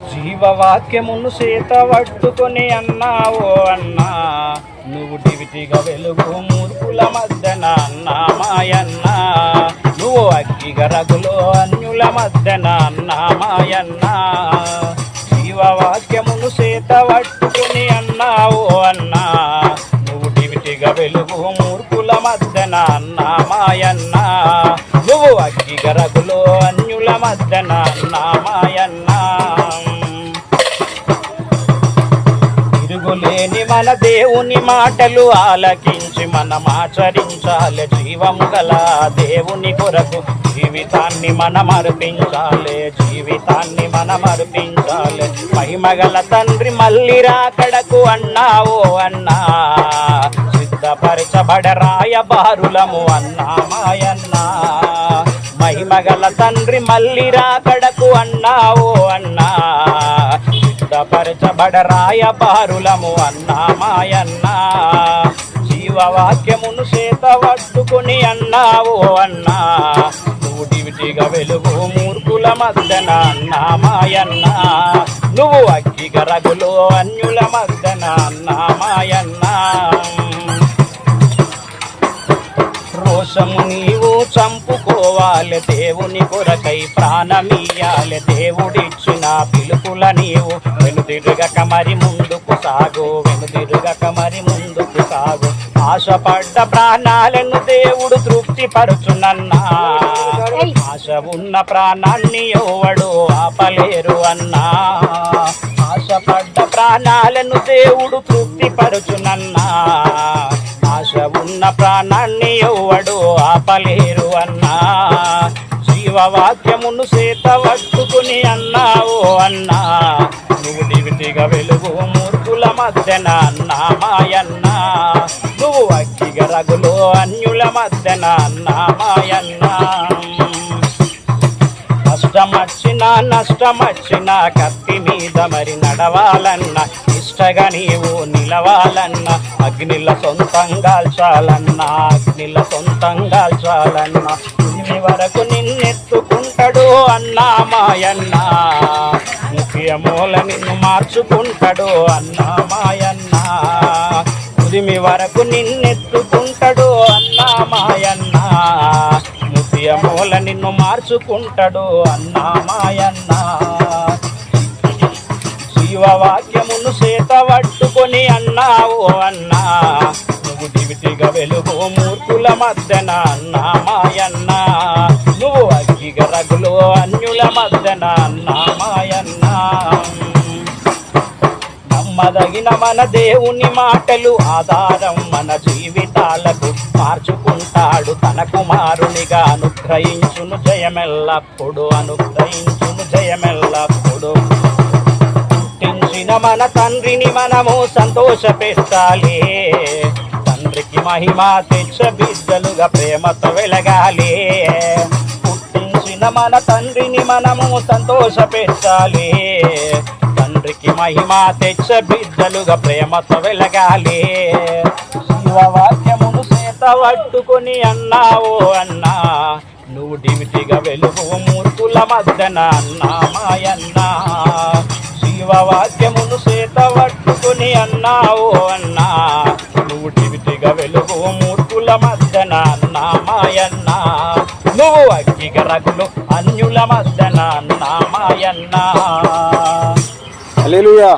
జీవవాక్యమును చేత పట్టుకొని అన్నావో అన్నా, నువ్వు డివిటిగా వెలుగు మూర్ఖుల మధ్యన అన్నా మాయన్నా. నువ్వు అగ్గిగా రగులో అన్యుల మధ్యన అన్నా మాయన్నా. జీవవాక్యమును చేత పట్టుకొని అన్నావో అన్నా, నువ్వు డివిటిగా వెలుగు మూర్ఖుల మధ్యన అన్నా మాయన్నా. నువ్వు అగ్గిగా రగులో అన్యుల మధ్యన అన్నా మాయన్నా. తిరుగులేని మన దేవుని మాటలు ఆలకించి మనం ఆచరించాలి. జీవము గల దేవుని కొరకు జీవితాన్ని మనం అర్పించాలి. జీవితాన్ని మనం అర్పించాలి. మహిమగల తండ్రి మళ్ళీ రాకడకు అన్నావో అన్నా, సిద్ధపరచబడరాయ బారులము అన్నా మాయన్నా. మహిమగల తండ్రి మళ్ళీ రాకడకు అన్నావో అన్నా, సిద్ధపరచబడరాయ బారులము అన్నా మాయన్నా. జీవవాక్యమును చేత పట్టుకొని అన్నావో అన్నా, నువ్వు డివిటిగా వెలుగు మూర్ఖుల మధ్యన అన్నా మాయన్నా. నువ్వు అగ్గిగా రగులో అన్యుల మధ్యన అన్నా మాయన్నా. రోషము నీవు చంపుకోవాలి, దేవుని కొరకై ప్రాణమీయాలి. దేవుడిచ్చిన పిలుపుల నీవు వెనుదిరుగక మరి ముందుకు సాగు, వెనుదిరుగక మరి ముందుకు సాగు. ఆశపడ్డ ప్రాణాలను దేవుడు తృప్తిపరచునన్నా, ఆశ ఉన్న ప్రాణాన్ని ఎవడు ఆపలేరు అన్నా. ఆశపడ్డ ప్రాణాలను దేవుడు తృప్తిపరచునన్నా, ఆశ ఉన్న ప్రాణాన్ని ఎవడు ఆపలేరు అన్నా. జీవవాక్యమును చేత పట్టుకుని అన్నావో అన్నా, నువ్వు డివిటిగా వెలుగు మూర్ఖుల మధ్యన అన్నా మాయన్నా. నువ్వు అగ్గిగా రగులో అన్యుల మధ్యన అన్నా మాయన్నా. నష్టమచ్చినా కత్తి మీద మరి నడవాలన్నా, ఇష్టగా నీవు నిలవాలన్నా, అగ్నిల సొంతంగా చాలన్నా, అగ్నిల సొంతంగా చాలన్నా. ఇన్ని వరకు నిన్నెత్తుకుంటాడు అన్నా మాయన్నా, ముఖ్యమూల నిన్ను మార్చుకుంటాడు అన్నా మాయన్నా. ఉదిమి వరకు నిన్నెత్తుకుంటాడు అన్నా మాయన్నా, మూల నిన్ను మార్చుకుంటాడు అన్నా మాయన్నా. జీవవాక్యమును చేత పట్టుకొని అన్నావో అన్నా, నువ్వు డివిటిగా వెలుగు మూర్ఖుల మధ్యన అన్నా మాయన్నా. నువ్వు అగ్గిగా రగులో అన్యుల మధ్యన అన్నా మాయన్నా. నమ్మదగిన మన దేవుని మాటలు ఆధారం మన జీవితాలకు, మార్చుకుంటాడు తన కుమారునిగా. అనుగ్రహించును జయమెల్లప్పుడు, అనుగ్రహించును జయమెల్లప్పుడు. పుట్టించిన మన తండ్రిని మనము సంతోషపెట్టాలి, తండ్రికి మహిమ తెచ్చ బిడ్డలుగా ప్రేమతో వెలగాలి. పుట్టించిన మన తండ్రిని మనము సంతోషపెట్టాలి, తండ్రికి మహిమ తెచ్చ బిడ్డలుగా ప్రేమతో వెలగాలి. జీవవాక్యమును చేత పట్టుకొని అన్నావో అన్నా, నువ్వు డివిటిగా వెలుగు మూర్ఖుల మధ్యన అన్నా మాయన్నా. జీవవాక్యమును చేత పట్టుకొని అన్నావో అన్నా, నువ్వు డివిటిగా వెలుగు మూర్ఖుల మధ్యన అన్నా మాయన్నా. నువ్వు అగ్గిగా రగులు అన్యుల మధ్యన అన్నా మాయన్నా. హల్లెలూయా.